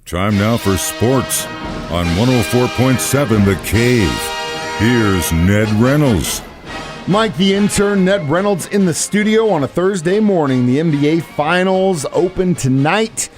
Time now for sports on 104.7 The Cave. Here's Ned Reynolds. Mike, the intern, Ned Reynolds in the studio on a Thursday morning. The NBA Finals open tonight,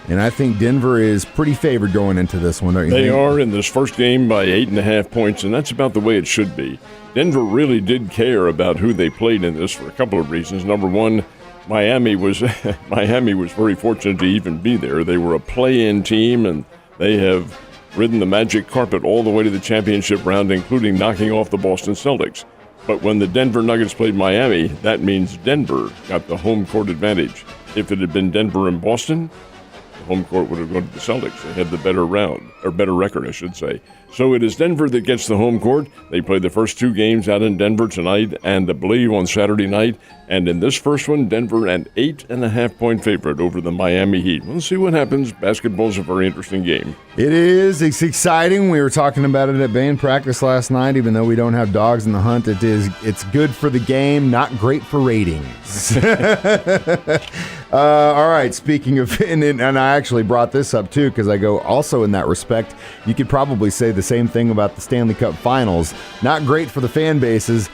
and I think Denver is pretty favored going into this one, don't you think? They are in this first game by 8.5 points, and that's about the way it should be. Denver really did care about who they played in this for a couple of reasons. Number one, Miami was very fortunate to even be there. They were a play-in team, and they have ridden the magic carpet all the way to the championship round, including knocking off the Boston Celtics. But when the Denver Nuggets played Miami, that means Denver got the home court advantage. If it had been Denver and Boston, the home court would have gone to the Celtics. They had the better record, I should say. So it is Denver that gets the home court. They play the first two games out in Denver tonight and I believe on Saturday night. And in this first one, Denver an 8.5-point favorite over the Miami Heat. We'll see what happens. Basketball's a very interesting game. It is. It's exciting. We were talking about it at band practice last night. Even though we don't have dogs in the hunt, it's good for the game, not great for ratings. All right, speaking of, and I actually brought this up too because I go also in that respect, you could probably say the same thing about the Stanley Cup Finals. Not great for the fan bases,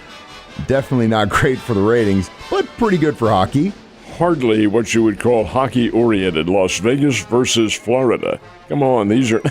definitely not great for the ratings, but pretty good for hockey. Hardly what you would call hockey-oriented. Las Vegas versus Florida. Come on, these are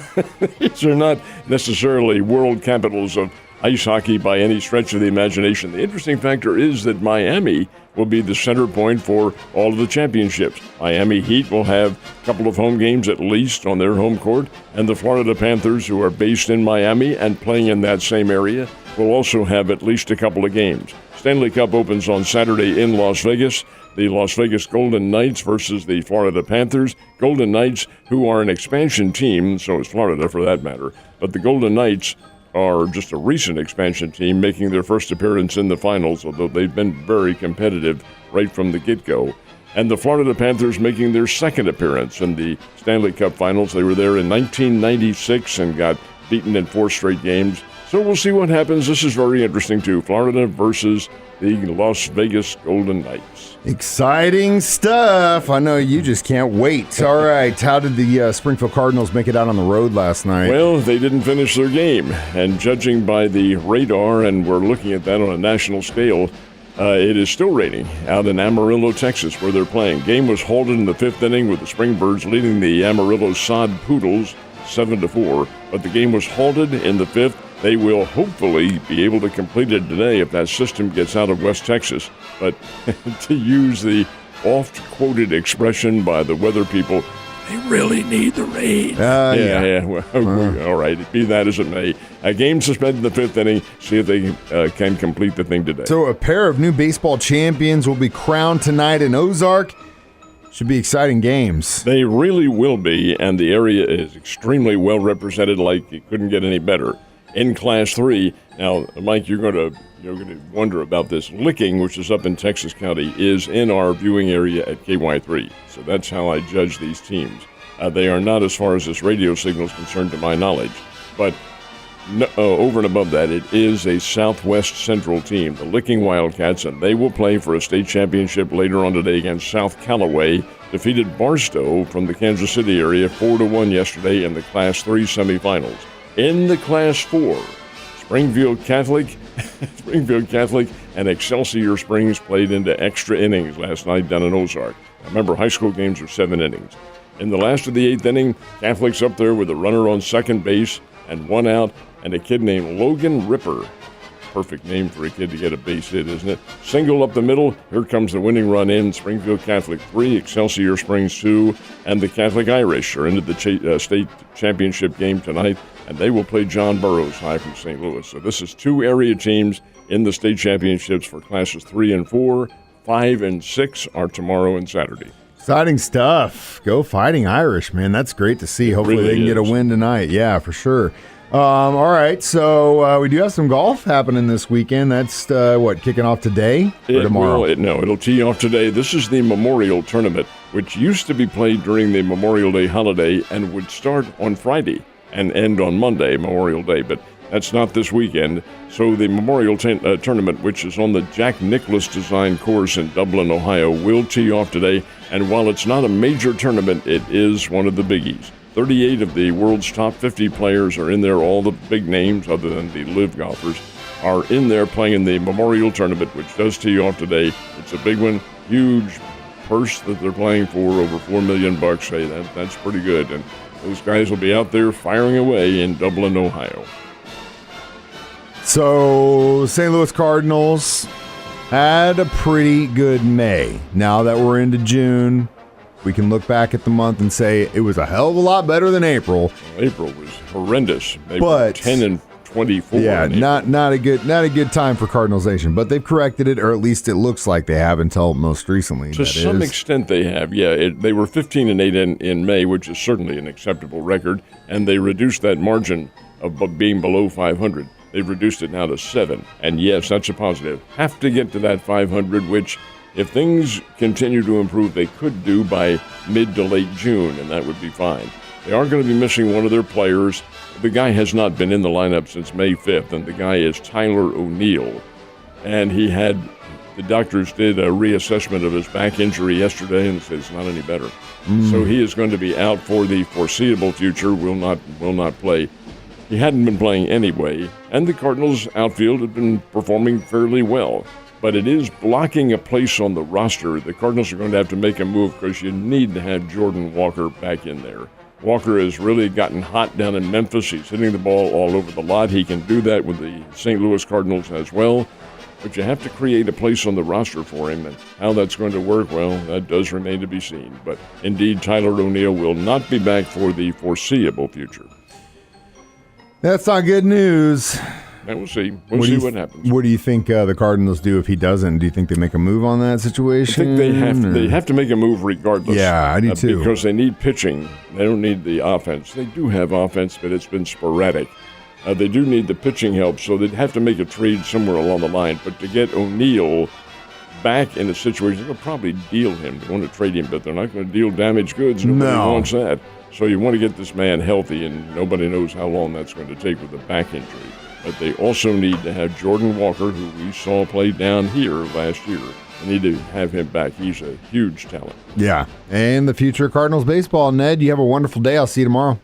not necessarily world capitals of ice hockey by any stretch of the imagination. The interesting factor is that Miami will be the center point for all of the championships. Miami Heat will have a couple of home games at least on their home court, and the Florida Panthers, who are based in Miami and playing in that same area, will also have at least a couple of games. Stanley Cup opens on Saturday in Las Vegas. The Las Vegas Golden Knights versus the Florida Panthers. Golden Knights, who are an expansion team, so is Florida for that matter, but the Golden Knights are just a recent expansion team making their first appearance in the finals, although they've been very competitive right from the get-go. And the Florida Panthers making their second appearance in the Stanley Cup Finals. They were there in 1996 and got beaten in 4 straight games. So we'll see what happens. This is very interesting, too. Florida versus the Las Vegas Golden Knights. Exciting stuff. I know you just can't wait. All right. How did the Springfield Cardinals make it out on the road last night? Well, they didn't finish their game. And judging by the radar, and we're looking at that on a national scale, it is still raining out in Amarillo, Texas, where they're playing. Game was halted in the 5th inning with the Springbirds leading the Amarillo Sod Poodles 7-4. But the game was halted in the 5th. They will hopefully be able to complete it today if that system gets out of West Texas. But to use the oft-quoted expression by the weather people, they really need the rain. Yeah. Well, all right, be that as it may. A game suspended in the 5th inning. See if they can complete the thing today. So a pair of new baseball champions will be crowned tonight in Ozark. Should be exciting games. They really will be, and the area is extremely well represented like it couldn't get any better. In Class 3, now, Mike, you're going to wonder about this. Licking, which is up in Texas County, is in our viewing area at KY3. So that's how I judge these teams. They are not as far as this radio signal is concerned, to my knowledge. But over and above that, it is a Southwest Central team, the Licking Wildcats, and they will play for a state championship later on today against South Callaway. Defeated Barstow from the Kansas City area 4-1 yesterday in the Class 3 semifinals. In the Class 4, Springfield Catholic and Excelsior Springs played into extra innings last night down in Ozark. Now remember, high school games are 7 innings. In the last of the 8th inning, Catholic's up there with a runner on second base and 1 out, and a kid named Logan Ripper. Perfect name for a kid to get a base hit, isn't it? Single up the middle. Here comes the winning run in. Springfield Catholic 3, Excelsior Springs 2, and the Catholic Irish are into the state championship game tonight, and they will play John Burroughs High from St. Louis. So this is 2 area teams in the state championships for classes 3 and 4. 5 and 6 are tomorrow and Saturday. Exciting stuff. Go Fighting Irish, man. That's great to see. Hopefully really they can get a win tonight. Yeah, for sure. All right, so we do have some golf happening this weekend. That's, kicking off today or tomorrow? It'll tee off today. This is the Memorial Tournament, which used to be played during the Memorial Day holiday and would start on Friday and end on Monday, Memorial Day, but that's not this weekend. So the Memorial Tournament, which is on the Jack Nicklaus design course in Dublin, Ohio, will tee off today. And while it's not a major tournament, it is one of the biggies. 38 of the world's top 50 players are in there. All the big names, other than the live golfers, are in there playing in the Memorial Tournament, which does tee off today. It's a big one, huge purse that they're playing for, over $4 million. Hey, that's pretty good. And those guys will be out there firing away in Dublin, Ohio. So, St. Louis Cardinals had a pretty good May. Now that we're into June, we can look back at the month and say it was a hell of a lot better than April. Well, April was horrendous. They were 10-24. Yeah, not a good time for Cardinals Nation, but they've corrected it, or at least it looks like they have until most recently. To some extent, they have. Yeah, they were 15-8 in May, which is certainly an acceptable record, and they reduced that margin of being below 500. They've reduced it now to 7, and yes, that's a positive. Have to get to that 500, which, if things continue to improve, they could do by mid to late June, and that would be fine. They are going to be missing one of their players. The guy has not been in the lineup since May 5th, and the guy is Tyler O'Neill. And the doctors did a reassessment of his back injury yesterday and said it's not any better. So he is going to be out for the foreseeable future, will not play. He hadn't been playing anyway, and the Cardinals' outfield had been performing fairly well. But it is blocking a place on the roster. The Cardinals are going to have to make a move because you need to have Jordan Walker back in there. Walker has really gotten hot down in Memphis. He's hitting the ball all over the lot. He can do that with the St. Louis Cardinals as well. But you have to create a place on the roster for him, and how that's going to work, well, that does remain to be seen. But indeed, Tyler O'Neill will not be back for the foreseeable future. That's not good news. And we'll see. We'll see what happens. What do you think the Cardinals do if he doesn't? Do you think they make a move on that situation? I think they have to make a move regardless. Yeah, I do too. Because they need pitching. They don't need the offense. They do have offense, but it's been sporadic. They do need the pitching help, so they'd have to make a trade somewhere along the line. But to get O'Neill back in a situation, they'll probably deal him. They want to trade him, but they're not going to deal damaged goods. Nobody wants that. So you want to get this man healthy, and nobody knows how long that's going to take with a back injury. But they also need to have Jordan Walker, who we saw play down here last year. They need to have him back. He's a huge talent. Yeah. And the future of Cardinals baseball. Ned, you have a wonderful day. I'll see you tomorrow.